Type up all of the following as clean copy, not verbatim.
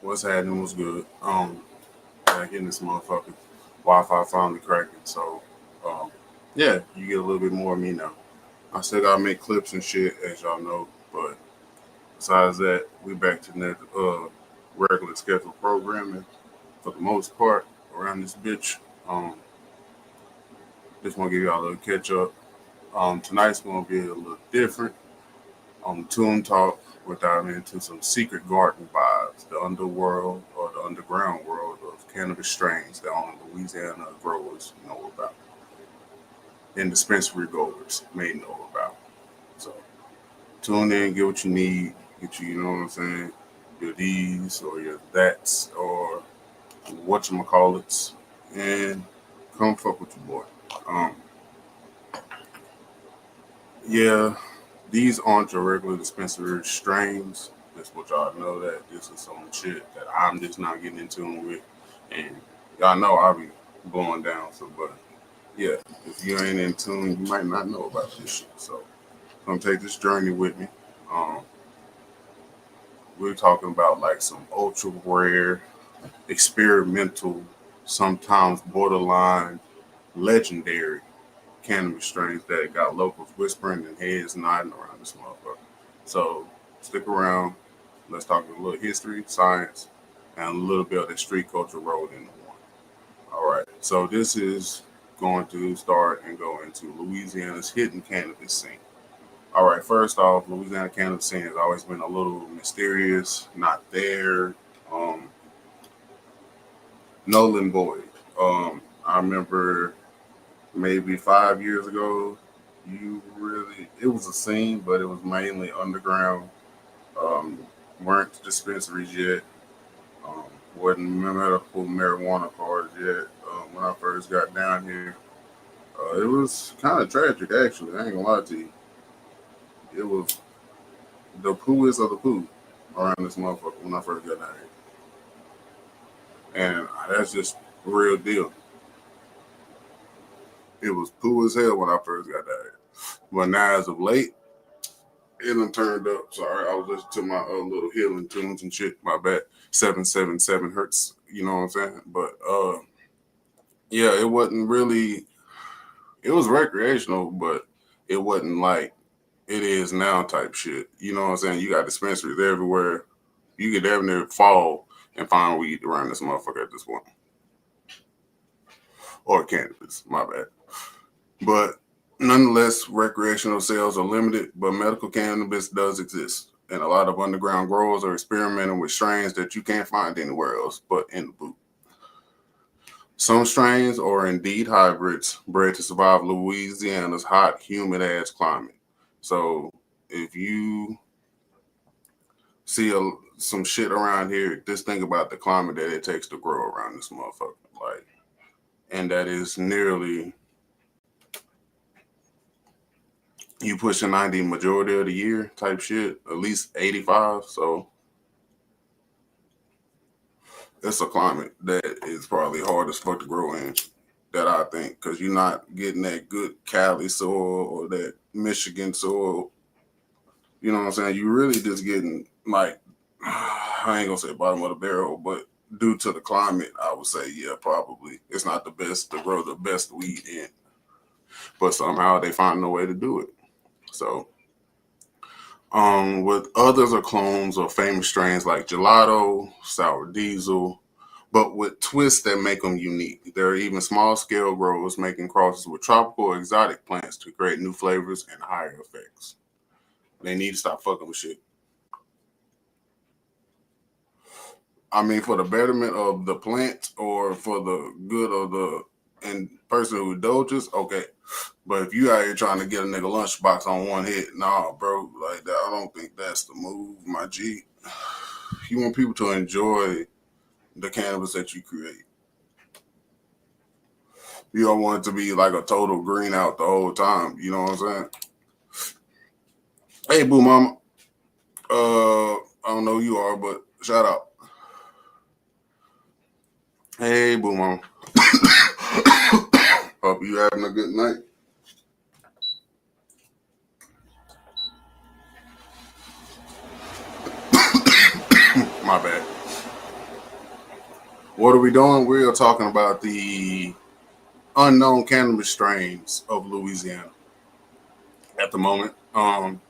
What's happening was good. Back in this motherfucker. Wi-Fi finally cracking. So, um, yeah, you get a little bit more of me now. I still gotta make clips and shit, as y'all know. But besides that, we back to regular scheduled programming for the most part around this bitch. Um, just want to give y'all a little catch up. Tonight's gonna be a little different. On Toon Talk, we're diving into some secret garden vibes, the underworld or the underground world of cannabis strains that only Louisiana growers know about, and dispensary goers may know about. So tune in, get what you need, get you, you know what I'm saying, your these or your that's or whatchamacallits, and come fuck with your boy. Um, yeah, these aren't your regular dispensary strains. That's what y'all know that this is some shit that I'm just not getting in tune with. And y'all know I'll be blowing down. So, but yeah, if you ain't in tune, you might not know about this shit. So, come take this journey with me. Um, we're talking about like some ultra rare, experimental, sometimes borderline, legendary cannabis strains that got locals whispering and heads nodding around this motherfucker. So stick around. Let's talk a little history, science, and a little bit of the street culture rolled into one. All right. So this is going to start and go into Louisiana's hidden cannabis scene. All right. First off, Louisiana cannabis scene has always been a little mysterious, not there. Um, null and void. I remember maybe 5 years ago, you really it was a scene, but it was mainly underground. Um, weren't dispensaries yet. Um, wasn't medical marijuana cards yet. When I first got down here, it was kind of tragic actually. I ain't gonna lie to you. It was the pooest of the poo around this motherfucker when I first got down here, and that's just real deal. It was poo as hell when I first got down here, but now as of late, it done turned up. Sorry, I was listening to my little healing tunes and shit. My bad. 777 hertz. You know what I'm saying? But yeah, it wasn't really. It was recreational, but it wasn't like it is now type shit. You know what I'm saying? You got dispensaries everywhere. You could damn near fall and find weed around this motherfucker at this point, or cannabis. My bad. But nonetheless, recreational sales are limited, but medical cannabis does exist. And a lot of underground growers are experimenting with strains that you can't find anywhere else but in the boot. Some strains are indeed hybrids bred to survive Louisiana's hot, humid ass climate. So if you see some shit around here, just think about the climate that it takes to grow around this motherfucker. Like, and that is nearly you pushing 90 majority of the year type shit, at least 85. So it's a climate that is probably hard as fuck to grow in. That I think, because you're not getting that good Cali soil or that Michigan soil. You know what I'm saying? You really just getting like I ain't gonna say bottom of the barrel, but due to the climate, I would say yeah, probably it's not the best to grow the best weed in, but somehow they find a way to do it. So with others are clones of famous strains like gelato, sour diesel, but with twists that make them unique. There are even small scale growers making crosses with tropical or exotic plants to create new flavors and higher effects. They need to stop fucking with shit. I mean, for the betterment of the plant or for the good of the and person who indulges, okay. But if you out here trying to get a nigga lunchbox on one hit, nah, bro, like that, I don't think that's the move, my G. You want people to enjoy the cannabis that you create. You don't want it to be like a total green out the whole time. You know what I'm saying? Hey, boo mama. I don't know who you are, but shout out. Hey, boo mama. Hope you having a good night. My bad. What are we doing? We are talking about the unknown cannabis strains of Louisiana at the moment. Kind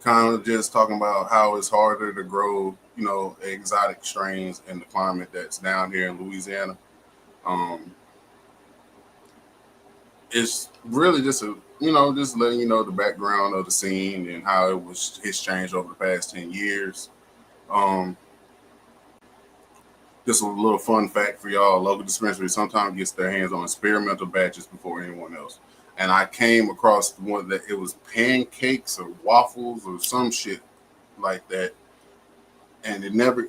of just talking about how it's harder to grow, exotic strains in the climate that's down here in Louisiana. Um, it's really just just letting you know the background of the scene and how it's changed over the past 10 years. Um, just a little fun fact for y'all: local dispensary sometimes gets their hands on experimental batches before anyone else. And I came across one that it was pancakes or waffles or some shit like that, and it never.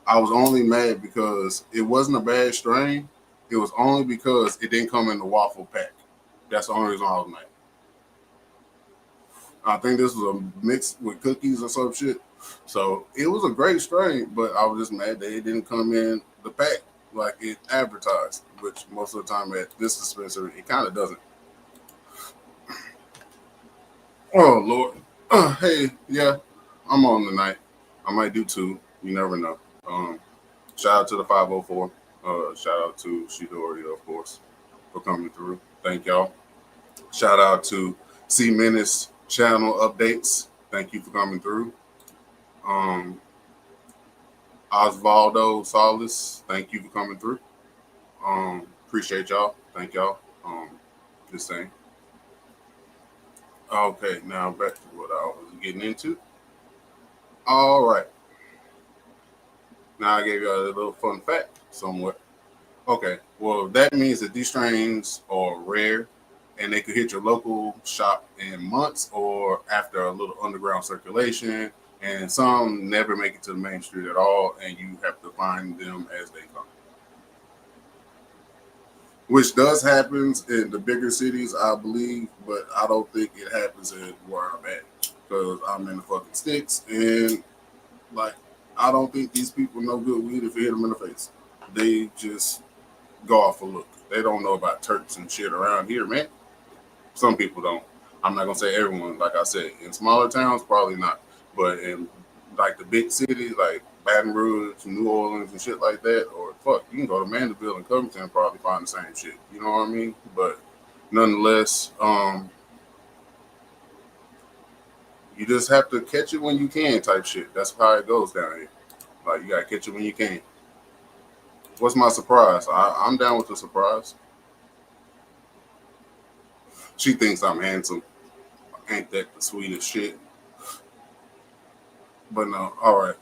I was only mad because it wasn't a bad strain. It was only because it didn't come in the waffle pack. That's the only reason I was mad. I think this was a mix with cookies or some shit. So it was a great strain, but I was just mad that it didn't come in the pack like it advertised, which most of the time at this dispensary, it kind of doesn't. Oh, Lord. Hey, yeah, I'm on tonight. I might do two. You never know. Um, Shout out to the 504. Shout out to Shidori, of course, for coming through. Thank y'all. Shout out to C Menace channel updates. Thank you for coming through. Um, Osvaldo Solis, thank you for coming through. Appreciate y'all. Thank y'all. Just saying. Okay, now back to what I was getting into. All right. Now I gave y'all a little fun fact somewhat. Okay, well, that means that these strains are rare and they could hit your local shop in months or after a little underground circulation. And some never make it to the main street at all, and you have to find them as they come. Which does happen in the bigger cities, I believe, but I don't think it happens in where I'm at because I'm in the fucking sticks, and like I don't think these people know good weed if you hit them in the face. They just go off a look. They don't know about Turks and shit around here, man. Some people don't. I'm not gonna say everyone. Like I said, in smaller towns, probably not. But in like the big cities, like Baton Rouge, New Orleans, and shit like that, or fuck, you can go to Mandeville and Covington and probably find the same shit. You know what I mean? But nonetheless, you just have to catch it when you can, type shit. That's how it goes down here. Like you gotta catch it when you can. What's my surprise? I'm down with the surprise. She thinks I'm handsome. Ain't that the sweetest shit? But no, all right.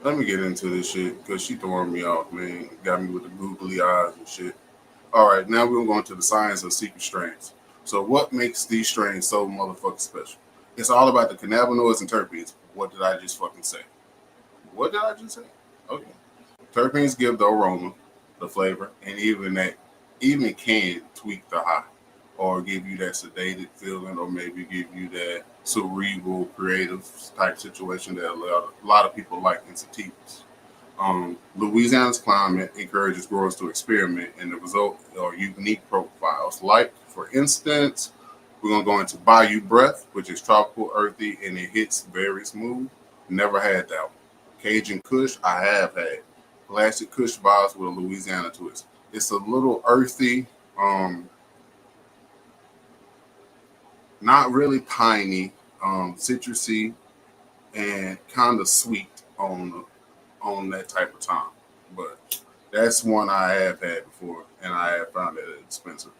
Let me get into this shit because she throwing me off, man. Got me with the googly eyes and shit. All right, now we're going to the science of secret strains. So, what makes these strains so motherfucking special? It's all about the cannabinoids and terpenes. What did I just fucking say? What did I just say? Okay. Terpenes give the aroma, the flavor, and even can tweak the high or give you that sedated feeling or maybe give you that cerebral creative type situation that a lot of people like in sativas. Louisiana's climate encourages growers to experiment, and the result are unique profiles. Like, for instance, we're gonna go into Bayou-bred, which is tropical, earthy, and it hits very smooth. Never had that one. Cajun Kush, I have had. Classic Kush vibes with a Louisiana twist. It's a little earthy, not really piney, citrusy, and kind of sweet on that type of time. But that's one I have had before, and I have found it expensive.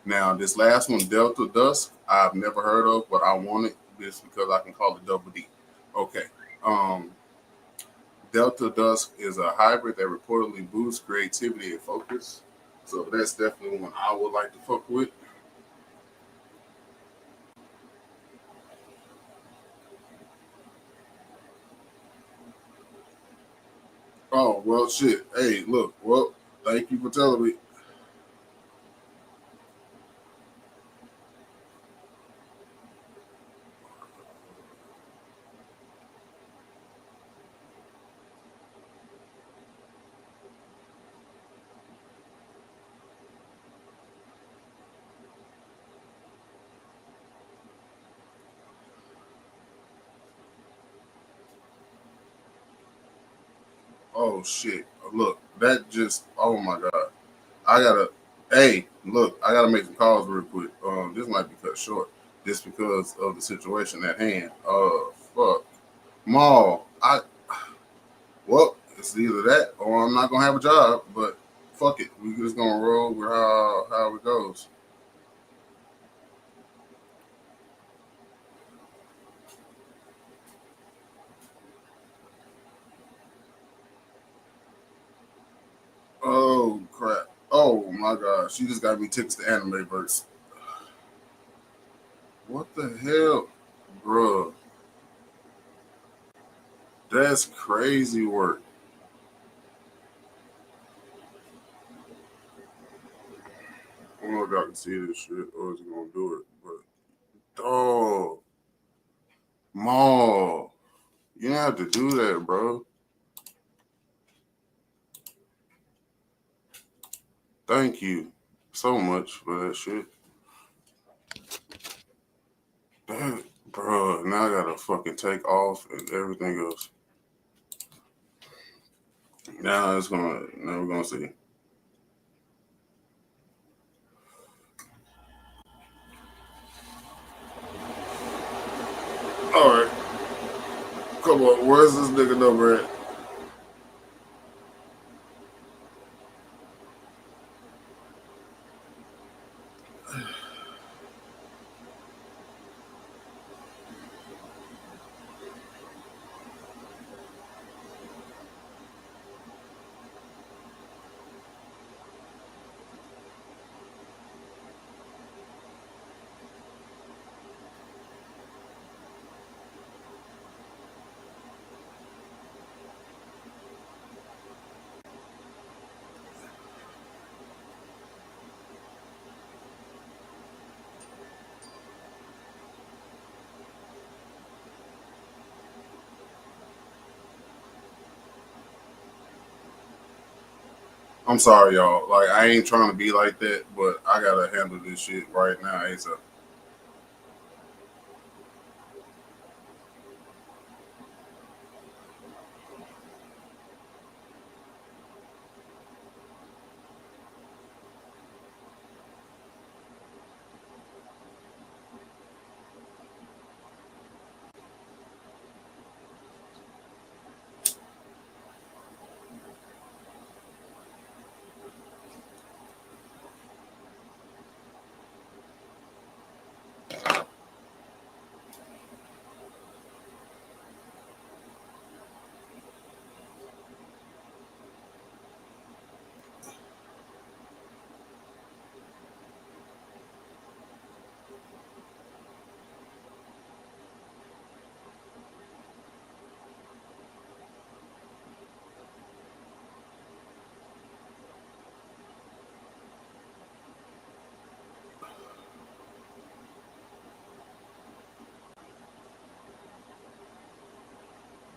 Now, this last one, Delta Dusk, I've never heard of, but I want it just because I can call it Double D. Okay. Um, Delta Dusk is a hybrid that reportedly boosts creativity and focus. So that's definitely one I would like to fuck with. Oh, well, shit. Hey, look. Well, thank you for telling me. Oh shit! Look, that just. Oh my god! I gotta. Hey, look, I gotta make some calls real quick. This might be cut short just because of the situation at hand. Fuck, Maul. Well, it's either that or I'm not gonna have a job. But fuck it, we just gonna roll with how it goes. Oh crap! Oh my god, she just got me tickets to anime verse. What the hell, bruh? That's crazy work. I don't know if y'all can see this shit or is it gonna do it, but oh, Maul, you don't have to do that, bro. Thank you so much for that shit. That, bro, now I gotta fucking take off and everything else. Now we're gonna see. All right, come on, where's this nigga number at? I'm sorry, y'all. Like, I ain't trying to be like that, but I gotta handle this shit right now, ASAP.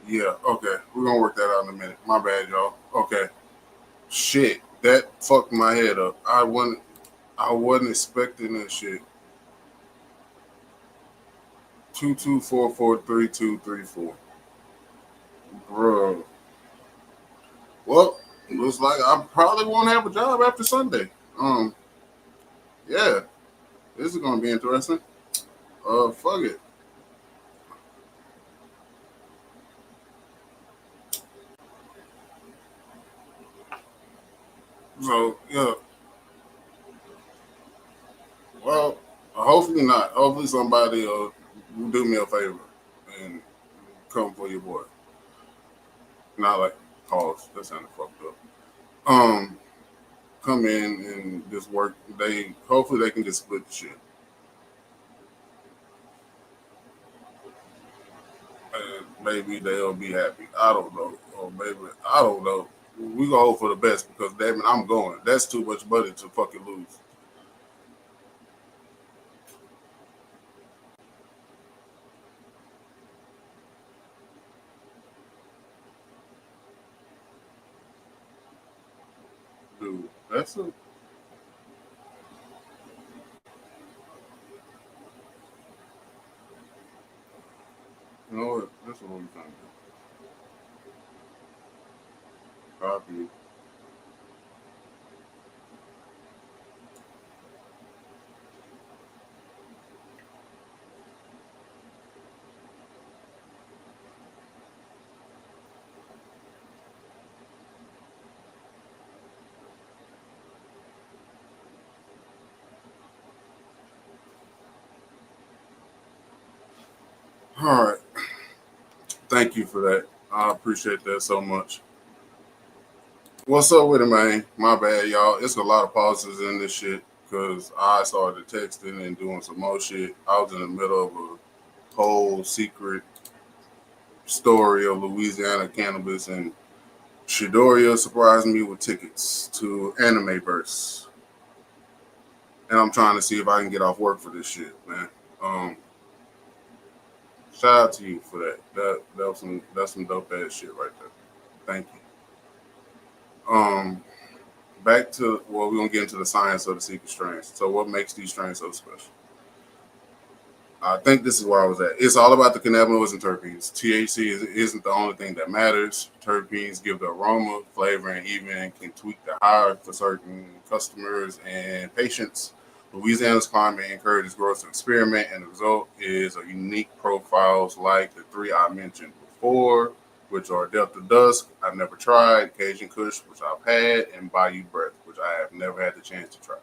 Yeah, okay. We're gonna work that out in a minute. My bad, y'all. Okay. Shit, that fucked my head up. I wasn't expecting that shit. 22443234. Bro. Well, looks like I probably won't have a job after Sunday. Yeah, this is gonna be interesting. Fuck it. So yeah, well, hopefully not. Hopefully somebody will do me a favor and come for your boy. Not like pause. That sounded fucked up. Um, come in and just work. They hopefully they can just split the shit, and maybe they'll be happy. I don't know, or maybe I don't know. We gonna hope for the best because damn it, I'm going. That's too much money to fucking lose. Dude, that's a you know what? That's what we're trying to do. Copy. All right. Thank you for that. I appreciate that so much. What's up with it, man? My bad, y'all. It's a lot of pauses in this shit because I started texting and doing some more shit. I was in the middle of a whole secret story of Louisiana cannabis, and Shidoria surprised me with tickets to Anime Verse. And I'm trying to see if I can get off work for this shit, man. Um, Shout out to you for that. That's some dope ass shit right there. Thank you. Back to we're gonna get into the science of the secret strains. So what makes these strains so special? I think this is where I was at. It's all about the cannabinoids and terpenes. THC isn't the only thing that matters. Terpenes give the aroma, flavor, and even can tweak the high for certain customers and patients. Louisiana's climate encourages growers to experiment, and the result is a unique profiles like the three I mentioned before, which are Delta Dusk, I've never tried, Cajun Kush, which I've had, and Bayou-bred, which I have never had the chance to try.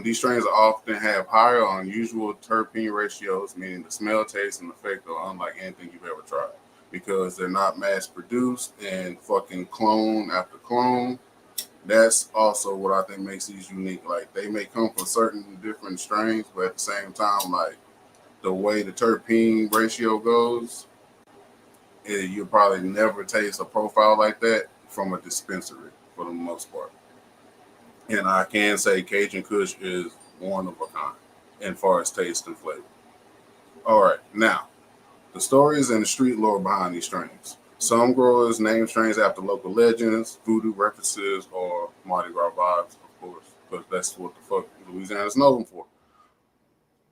These strains often have higher or unusual terpene ratios, meaning the smell, taste, and effect are unlike anything you've ever tried because they're not mass produced and fucking clone after clone. That's also what I think makes these unique. Like they may come from certain different strains, but at the same time, like the way the terpene ratio goes, you'll probably never taste a profile like that from a dispensary for the most part. And I can say Cajun Kush is one of a kind as far as taste and flavor. All right, now the stories and the street lore behind these strains. Some growers name strains after local legends, voodoo references, or Mardi Gras vibes, of course, because that's what the fuck Louisiana's known for.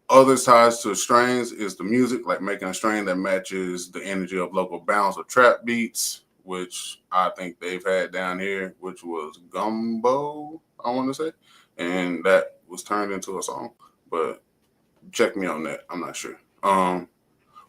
Other ties to strains is the music, like making a strain that matches the energy of local bounce or trap beats, which I think they've had down here, which was gumbo, I want to say, and that was turned into a song. But check me on that. I'm not sure.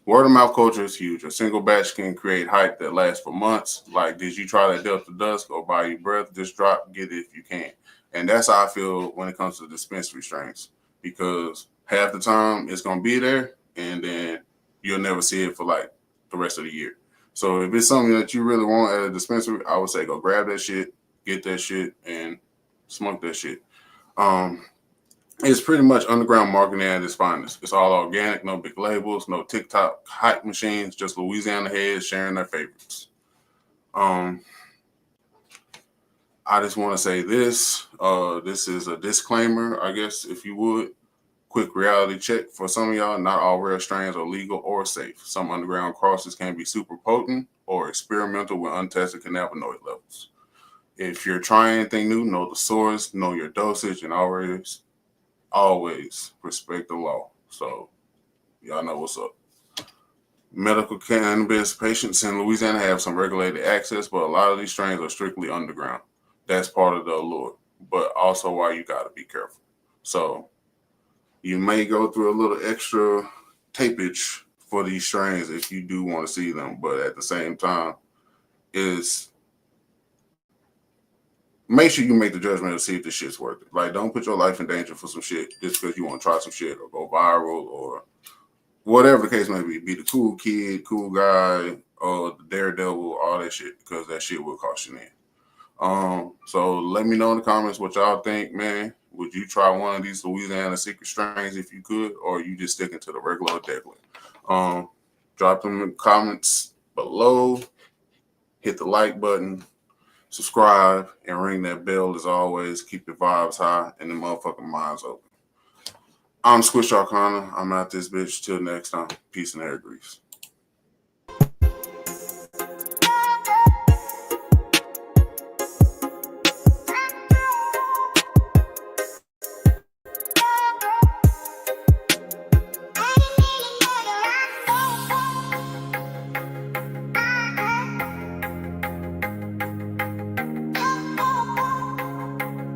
Word of mouth culture is huge. A single batch can create hype that lasts for months. Like, did you try that Delta Dusk or Bayou Breath? Just drop, get it if you can. And that's how I feel when it comes to dispensary strains, because half the time it's gonna be there, and then you'll never see it for like the rest of the year. So if it's something that you really want at a dispensary, I would say go grab that shit, get that shit, and smoke that shit. Um, it's pretty much underground marketing at its finest. It's all organic, no big labels, no TikTok hype machines, just Louisiana heads sharing their favorites. Um, I just want to say this. This is a disclaimer, I guess, if you would. Quick reality check for some of y'all. Not all rare strains are legal or safe. Some underground crosses can be super potent or experimental with untested cannabinoid levels. If you're trying anything new, know the source, know your dosage, and always respect the law. So y'all know what's up. Medical cannabis patients in Louisiana have some regulated access, but a lot of these strains are strictly underground. That's part of the allure, but also why you got to be careful. So you may go through a little extra tapage for these strains if you do want to see them, but at the same time, is make sure you make the judgment to see if this shit's worth it. Like, don't put your life in danger for some shit just because you want to try some shit or go viral or whatever the case may be. Be the cool kid, cool guy, or the daredevil, all that shit, because that shit will cost you in. So let me know in the comments what y'all think, man. Would you try one of these Louisiana secret strains if you could, or are you just sticking to the regular deadly? Drop them in the comments below. Hit the like button, subscribe, and ring that bell as always. Keep the vibes high and the motherfucking minds open. I'm Squish Arcana. I'm out this bitch. Till next time. Peace and air grease.